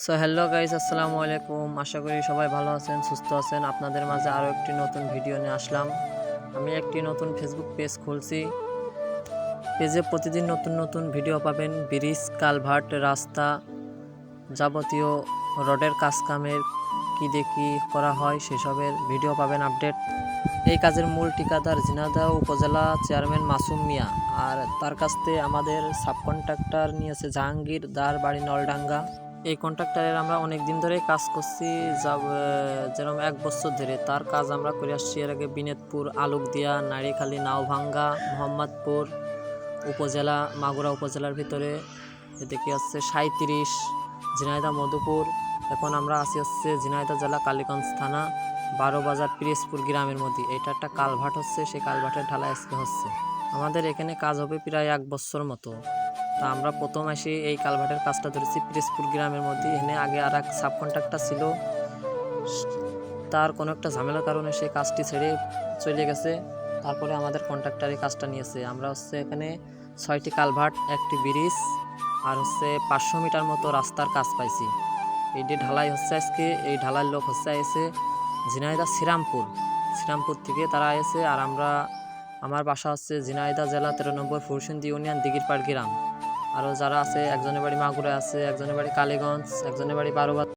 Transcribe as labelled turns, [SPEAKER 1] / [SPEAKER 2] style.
[SPEAKER 1] So hello guys, আসসালামু আলাইকুম। আশা করি সবাই ভালো আছেন, সুস্থ আছেন। আপনাদের মাঝে আরও একটি নতুন ভিডিও নিয়ে আসলাম। আমি একটি নতুন ফেসবুক পেজ খুলছি। পেজে প্রতিদিন নতুন নতুন ভিডিও পাবেন। ব্রিজ, কালভার্ট, রাস্তা, যাবতীয় রোডের কাজকামের কী দিয়ে কী করা হয় সেসবের ভিডিও পাবেন আপডেট। এই কাজের মূল ঠিকাদার ঝিনাইদহ উপজেলা চেয়ারম্যান মাসুম মিয়া, আর তার কাছ থেকে আমাদের সাবকন্ট্রাক্টর নিয়েছে জাহাঙ্গীর, দার বাড়ি নলডাঙ্গা। এই কন্ট্রাক্টরের আমরা অনেক দিন ধরে কাজ করছি, যেরকম 1 বছর ধরে তার কাজ আমরা করে আসছি। এর আগে বিনেতপুর, আলুকদিয়া, নারিখালী, নাওভাঙ্গা, মোহাম্মদপুর উপজেলা, মাগুরা উপজেলার ভিতরে, এদিকে হচ্ছে 37, ঝিনাইদহ মধুপুর। এখন আমরা আছি হচ্ছে ঝিনাইদহ জেলা কালীগঞ্জ থানা 12 বাজার পিরোজপুর গ্রামের মধ্যে। এটা একটা কালভার্ট হচ্ছে, সেই কালভার্টের ঢালাই আজকে হচ্ছে। আমাদের এখানে কাজ হবে প্রায় 1 বছর মতো। তা আমরা প্রথম আসি এই কালভার্টের কাজটা ধরেছি পিরোজপুর গ্রামের মধ্যে। এখানে আগে আর এক সাবকন্ট্রাক্টর ছিল, তার কোনো একটা ঝামেলার কারণে সেই কাজটি ছেড়ে চলে গেছে। তারপরে আমাদের কন্ট্রাক্টর এই কাজটা নিয়েছে। আমরা হচ্ছে এখানে 6টি কালভার্ট, একটি ব্রিজ আর হচ্ছে 500 মিটার মতো রাস্তার কাজ পাইছি। এইটি ঢালাই হচ্ছে আজকে। এই ঢালাইয়ের লোক হচ্ছে এসে ঝিনাইদহ শ্রীরামপুর থেকে তারা এসে। আর আমার বাসা হচ্ছে ঝিনাইদহ জেলা 13 নম্বর ফুরসুন্দি ইউনিয়ন দিঘিরপাড় গ্রাম। আরও যারা আছে, একজনের বাড়ি মাগুরায় আছে, একজনের বাড়ি কালীগঞ্জ, একজনের বাড়ি 12